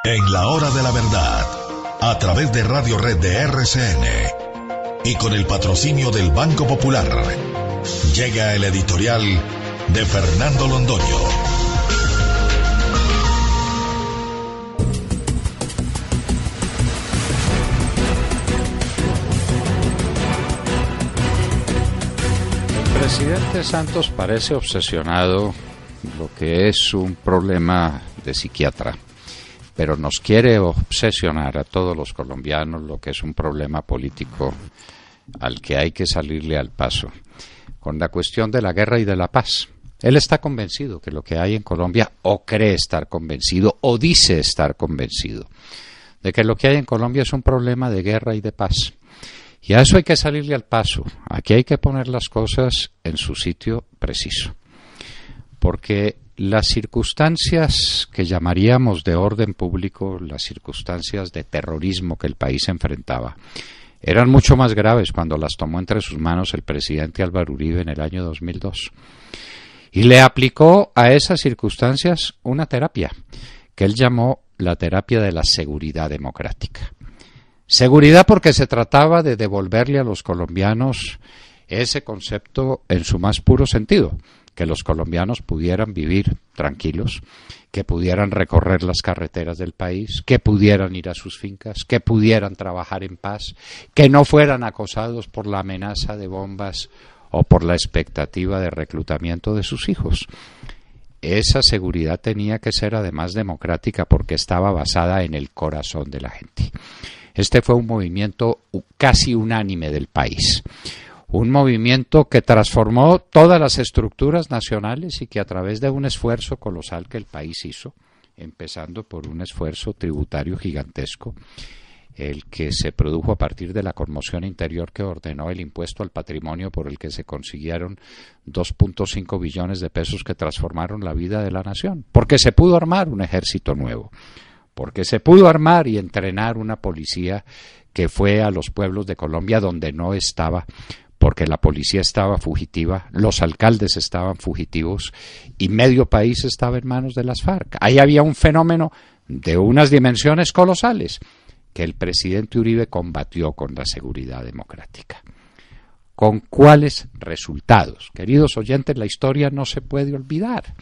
En la hora de la verdad, a través de Radio Red de RCN y con el patrocinio del Banco Popular, llega el editorial de Fernando Londoño. El presidente Santos parece obsesionado, lo que es un problema de psiquiatra, pero nos quiere obsesionar a todos los colombianos, lo que es un problema político al que hay que salirle al paso, con la cuestión de la guerra y de la paz. Él está convencido que lo que hay en Colombia, o cree estar convencido, o dice estar convencido, de que lo que hay en Colombia es un problema de guerra y de paz. Y a eso hay que salirle al paso. Aquí hay que poner las cosas en su sitio preciso. Porque las circunstancias que llamaríamos de orden público, las circunstancias de terrorismo que el país enfrentaba, eran mucho más graves cuando las tomó entre sus manos el presidente Álvaro Uribe en el año 2002. Y le aplicó a esas circunstancias una terapia que él llamó la terapia de la seguridad democrática. Seguridad porque se trataba de devolverle a los colombianos ese concepto en su más puro sentido, que los colombianos pudieran vivir tranquilos, que pudieran recorrer las carreteras del país, que pudieran ir a sus fincas, que pudieran trabajar en paz, que no fueran acosados por la amenaza de bombas o por la expectativa de reclutamiento de sus hijos. Esa seguridad tenía que ser además democrática porque estaba basada en el corazón de la gente. Este fue un movimiento casi unánime del país. Un movimiento que transformó todas las estructuras nacionales y que a través de un esfuerzo colosal que el país hizo, empezando por un esfuerzo tributario gigantesco, el que se produjo a partir de la conmoción interior que ordenó el impuesto al patrimonio por el que se consiguieron 2.5 billones de pesos que transformaron la vida de la nación, porque se pudo armar un ejército nuevo, porque se pudo armar y entrenar una policía que fue a los pueblos de Colombia donde no estaba, porque la policía estaba fugitiva, los alcaldes estaban fugitivos y medio país estaba en manos de las FARC. Ahí había un fenómeno de unas dimensiones colosales que el presidente Uribe combatió con la seguridad democrática. ¿Con cuáles resultados? Queridos oyentes, la historia no se puede olvidar.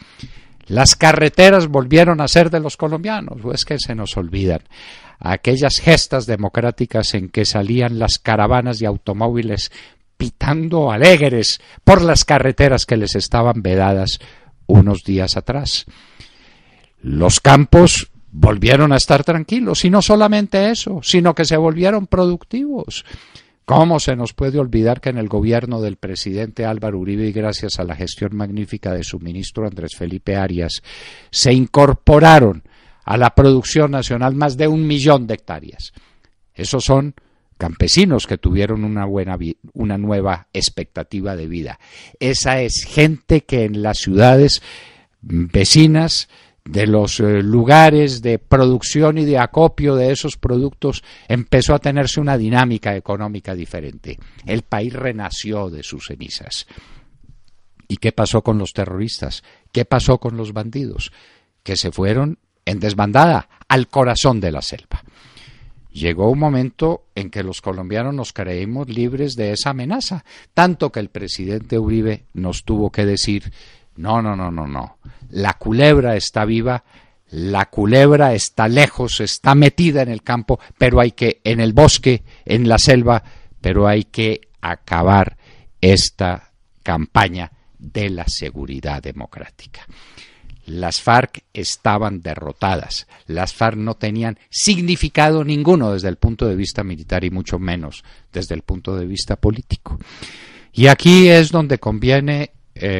Las carreteras volvieron a ser de los colombianos, o es que se nos olvidan aquellas gestas democráticas en que salían las caravanas de automóviles pitando alegres por las carreteras que les estaban vedadas unos días atrás. Los campos volvieron a estar tranquilos, y no solamente eso, sino que se volvieron productivos. ¿Cómo se nos puede olvidar que en el gobierno del presidente Álvaro Uribe, y gracias a la gestión magnífica de su ministro Andrés Felipe Arias, se incorporaron a la producción nacional más de 1 millón de hectáreas? Esos son campesinos que tuvieron una nueva expectativa de vida. Esa es gente que en las ciudades vecinas de los lugares de producción y de acopio de esos productos empezó a tenerse una dinámica económica diferente. El país renació de sus cenizas. ¿Y qué pasó con los terroristas? ¿Qué pasó con los bandidos? Que se fueron en desbandada al corazón de la selva. Llegó un momento en que los colombianos nos creímos libres de esa amenaza, tanto que el presidente Uribe nos tuvo que decir: no, la culebra está viva, la culebra está lejos, está metida en el campo, pero hay que, en el bosque, en la selva, pero hay que acabar esta campaña de la seguridad democrática. Las FARC estaban derrotadas, las FARC no tenían significado ninguno desde el punto de vista militar y mucho menos desde el punto de vista político. Y aquí es donde conviene,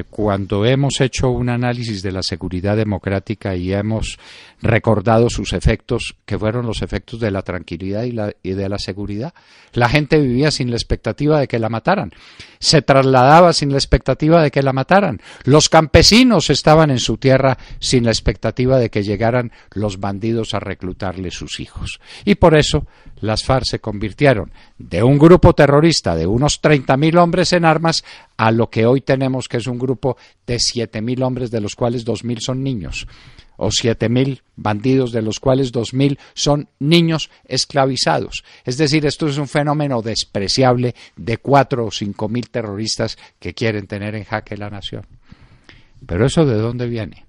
cuando hemos hecho un análisis de la seguridad democrática y hemos recordado sus efectos, que fueron los efectos de la tranquilidad y de la seguridad, la gente vivía sin la expectativa de que la mataran, se trasladaba sin la expectativa de que la mataran, los campesinos estaban en su tierra sin la expectativa de que llegaran los bandidos a reclutarle sus hijos. Y por eso las FARC se convirtieron de un grupo terrorista de unos 30.000 hombres en armas a lo que hoy tenemos, que es un grupo de 7.000 hombres, de los cuales 2.000 son niños, o 7.000 bandidos, de los cuales 2.000 son niños esclavizados. Es decir, esto es un fenómeno despreciable de 4 o 5.000 terroristas que quieren tener en jaque la nación. Pero ¿eso de dónde viene?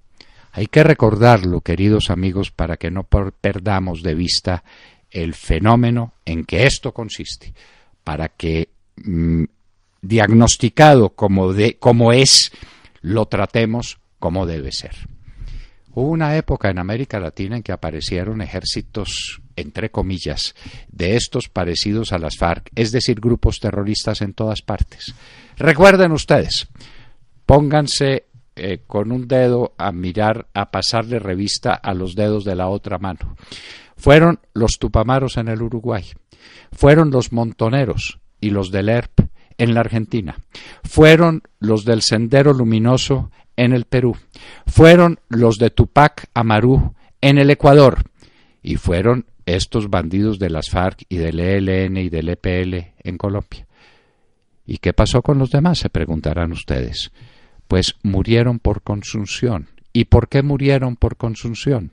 Hay que recordarlo, queridos amigos, para que no perdamos de vista el fenómeno en que esto consiste, para que diagnosticado como es, lo tratemos como debe ser. Hubo una época en América Latina en que aparecieron ejércitos, entre comillas, de estos parecidos a las FARC, es decir, grupos terroristas en todas partes. Recuerden ustedes, pónganse con un dedo a mirar, a pasarle revista a los dedos de la otra mano. Fueron los Tupamaros en el Uruguay, fueron los Montoneros y los del ERP en la Argentina, fueron los del Sendero Luminoso en el Perú, fueron los de Tupac Amaru en el Ecuador, y fueron estos bandidos de las FARC y del ELN y del EPL en Colombia. ¿Y qué pasó con los demás?, se preguntarán ustedes. Pues murieron por consunción. ¿Y por qué murieron por consunción?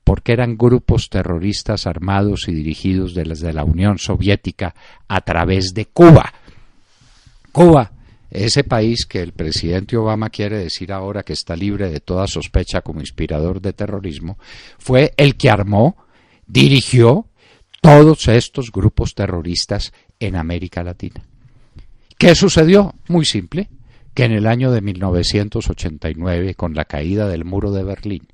Porque eran grupos terroristas armados y dirigidos desde la Unión Soviética a través de Cuba. Cuba, ese país que el presidente Obama quiere decir ahora que está libre de toda sospecha como inspirador de terrorismo, fue el que armó, dirigió todos estos grupos terroristas en América Latina. ¿Qué sucedió? Muy simple, que en el año de 1989, con la caída del muro de Berlín,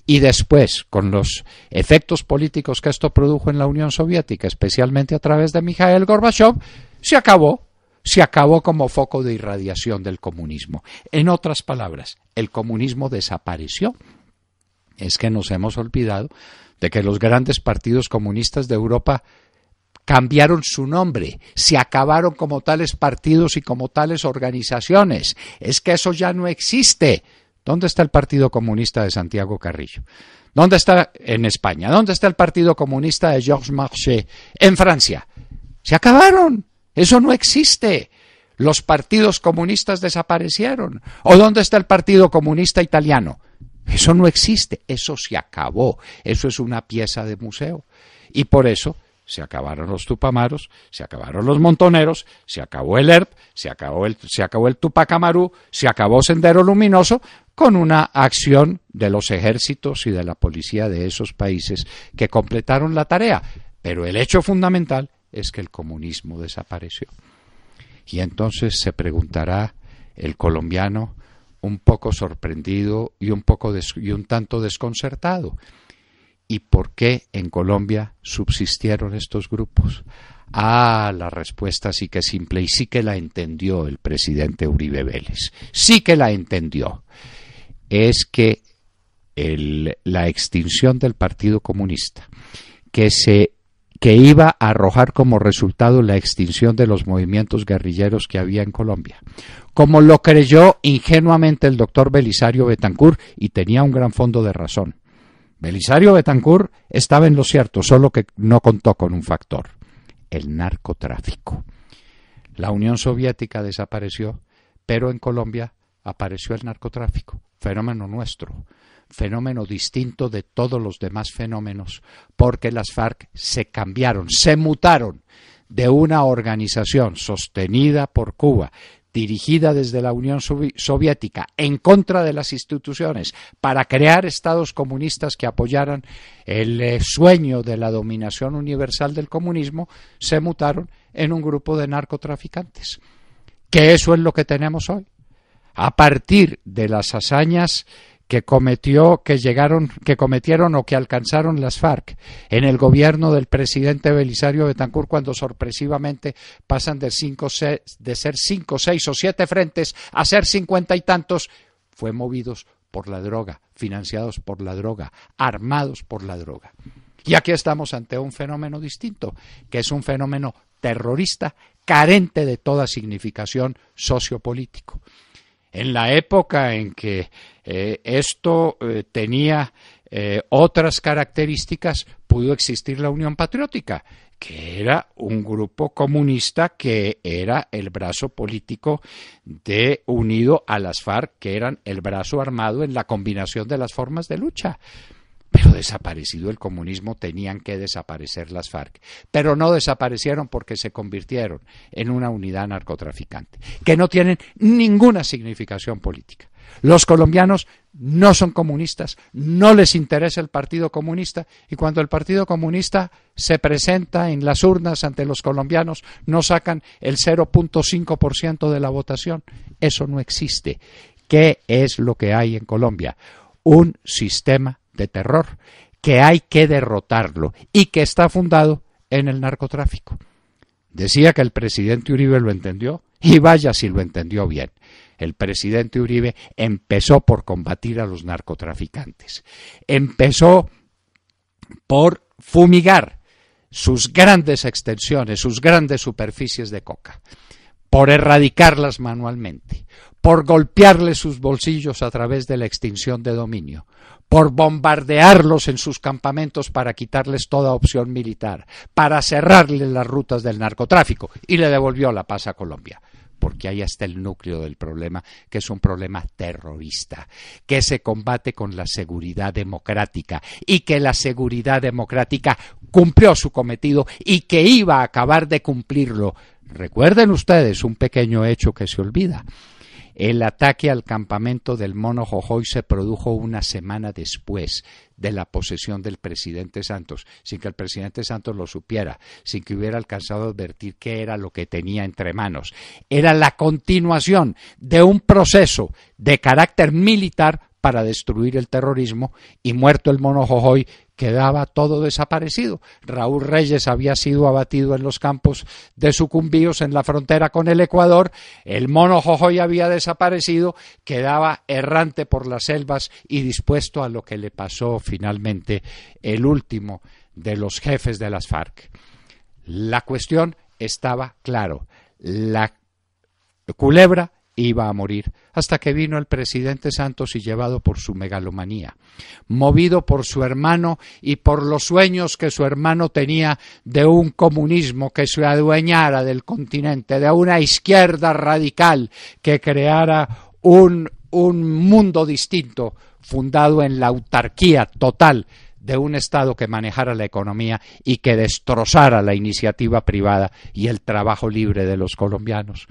y después con los efectos políticos que esto produjo en la Unión Soviética, especialmente a través de Mikhail Gorbachev, se acabó como foco de irradiación del comunismo. En otras palabras, el comunismo desapareció. Es que nos hemos olvidado de que los grandes partidos comunistas de Europa cambiaron su nombre, se acabaron como tales partidos y como tales organizaciones. Es que eso ya no existe. ¿Dónde está el Partido Comunista de Santiago Carrillo? ¿Dónde está en España? ¿Dónde está el Partido Comunista de Georges Marchais en Francia? Se acabaron. Eso no existe. Los partidos comunistas desaparecieron. ¿O dónde está el Partido Comunista Italiano? Eso no existe. Eso se acabó. Eso es una pieza de museo. Y por eso se acabaron los Tupamaros, se acabaron los Montoneros, se acabó el ERP, se acabó el Tupac Amaru, se acabó Sendero Luminoso, con una acción de los ejércitos y de la policía de esos países que completaron la tarea. Pero el hecho fundamental es que el comunismo desapareció. Y entonces se preguntará el colombiano, un poco sorprendido y un tanto desconcertado: ¿y por qué en Colombia subsistieron estos grupos? La respuesta sí que es simple, y sí que la entendió el presidente Uribe Vélez. Sí que la entendió. Es que la extinción del Partido Comunista, que iba a arrojar como resultado la extinción de los movimientos guerrilleros que había en Colombia, como lo creyó ingenuamente el doctor Belisario Betancur, y tenía un gran fondo de razón. Belisario Betancur estaba en lo cierto, solo que no contó con un factor: el narcotráfico. La Unión Soviética desapareció, pero en Colombia apareció el narcotráfico, fenómeno nuestro, fenómeno distinto de todos los demás fenómenos, porque las FARC se cambiaron, se mutaron de una organización sostenida por Cuba, dirigida desde la Unión Soviética en contra de las instituciones para crear estados comunistas que apoyaran el sueño de la dominación universal del comunismo, se mutaron en un grupo de narcotraficantes. Que eso es lo que tenemos hoy. A partir de las hazañas que cometieron o que alcanzaron las FARC en el gobierno del presidente Belisario Betancur, cuando sorpresivamente pasan de ser 5, 6 o 7 frentes a ser 50 y tantos, fue movidos por la droga, financiados por la droga, armados por la droga. Y aquí estamos ante un fenómeno distinto, que es un fenómeno terrorista carente de toda significación sociopolítico. En la época en que esto tenía otras características, pudo existir la Unión Patriótica, que era un grupo comunista que era el brazo político unido a las FARC, que eran el brazo armado en la combinación de las formas de lucha. Pero desaparecido el comunismo, tenían que desaparecer las FARC. Pero no desaparecieron porque se convirtieron en una unidad narcotraficante, que no tienen ninguna significación política. Los colombianos no son comunistas, no les interesa el Partido Comunista, y cuando el Partido Comunista se presenta en las urnas ante los colombianos, no sacan el 0.5% de la votación. Eso no existe. ¿Qué es lo que hay en Colombia? Un sistema de terror que hay que derrotarlo y que está fundado en el narcotráfico. Decía que el presidente Uribe lo entendió, y vaya si lo entendió bien. El presidente Uribe empezó por combatir a los narcotraficantes, empezó por fumigar sus grandes extensiones, sus grandes superficies de coca, por erradicarlas manualmente, por golpearles sus bolsillos a través de la extinción de dominio, por bombardearlos en sus campamentos para quitarles toda opción militar, para cerrarles las rutas del narcotráfico, y le devolvió la paz a Colombia. Porque ahí está el núcleo del problema, que es un problema terrorista, que se combate con la seguridad democrática, y que la seguridad democrática cumplió su cometido y que iba a acabar de cumplirlo. Recuerden ustedes un pequeño hecho que se olvida. El ataque al campamento del Mono Jojoy se produjo una semana después de la posesión del presidente Santos, sin que el presidente Santos lo supiera, sin que hubiera alcanzado a advertir qué era lo que tenía entre manos. Era la continuación de un proceso de carácter militar para destruir el terrorismo, y muerto el Mono Jojoy quedaba todo desaparecido. Raúl Reyes había sido abatido en los campos de Sucumbíos en la frontera con el Ecuador, el Mono Jojoy había desaparecido, quedaba errante por las selvas y dispuesto a lo que le pasó finalmente el último de los jefes de las FARC. La cuestión estaba claro, la culebra iba a morir, hasta que vino el presidente Santos y, llevado por su megalomanía, movido por su hermano y por los sueños que su hermano tenía de un comunismo que se adueñara del continente, de una izquierda radical que creara un mundo distinto, fundado en la autarquía total de un Estado que manejara la economía y que destrozara la iniciativa privada y el trabajo libre de los colombianos.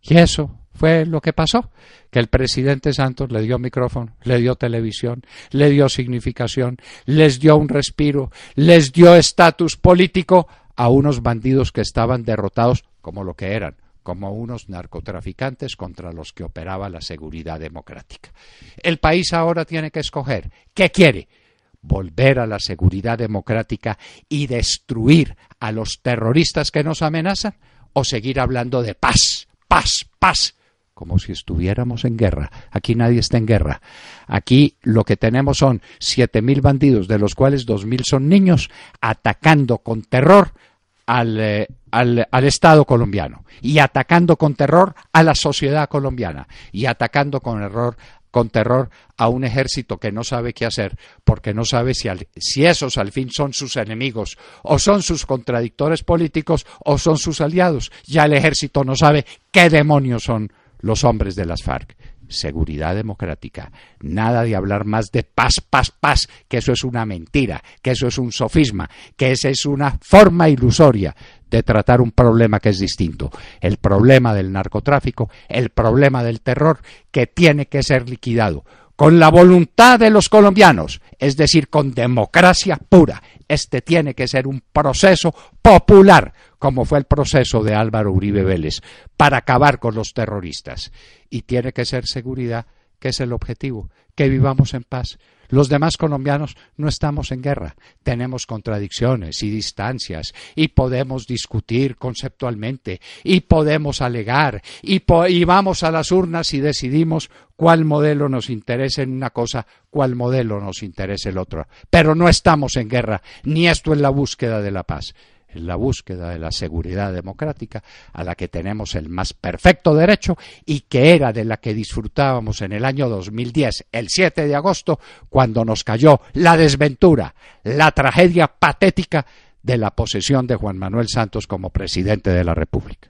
Y eso fue lo que pasó, que el presidente Santos le dio micrófono, le dio televisión, le dio significación, les dio un respiro, les dio estatus político a unos bandidos que estaban derrotados como lo que eran, como unos narcotraficantes contra los que operaba la seguridad democrática. El país ahora tiene que escoger ¿qué quiere? ¿Volver a la seguridad democrática y destruir a los terroristas que nos amenazan? ¿O seguir hablando de paz, paz, paz? Como si estuviéramos en guerra. Aquí nadie está en guerra. Aquí lo que tenemos son 7.000 bandidos, de los cuales 2.000 son niños, atacando con terror al Estado colombiano, y atacando con terror a la sociedad colombiana, y atacando con terror a un ejército que no sabe qué hacer, porque no sabe si esos al fin son sus enemigos, o son sus contradictores políticos, o son sus aliados. Ya el ejército no sabe qué demonios son los hombres de las FARC. Seguridad democrática. Nada de hablar más de paz, paz, paz, que eso es una mentira, que eso es un sofisma, que esa es una forma ilusoria de tratar un problema que es distinto. El problema del narcotráfico, el problema del terror, que tiene que ser liquidado con la voluntad de los colombianos, es decir, con democracia pura. Este tiene que ser un proceso popular, como fue el proceso de Álvaro Uribe Vélez, para acabar con los terroristas. Y tiene que ser seguridad, que es el objetivo, que vivamos en paz. Los demás colombianos no estamos en guerra, tenemos contradicciones y distancias, y podemos discutir conceptualmente, y podemos alegar, y vamos a las urnas y decidimos cuál modelo nos interesa en una cosa, cuál modelo nos interesa el otro. Pero no estamos en guerra, ni esto es la búsqueda de la paz. en la búsqueda de la seguridad democrática a la que tenemos el más perfecto derecho y que era de la que disfrutábamos en el año 2010, el 7 de agosto, cuando nos cayó la desventura, la tragedia patética de la posesión de Juan Manuel Santos como presidente de la República.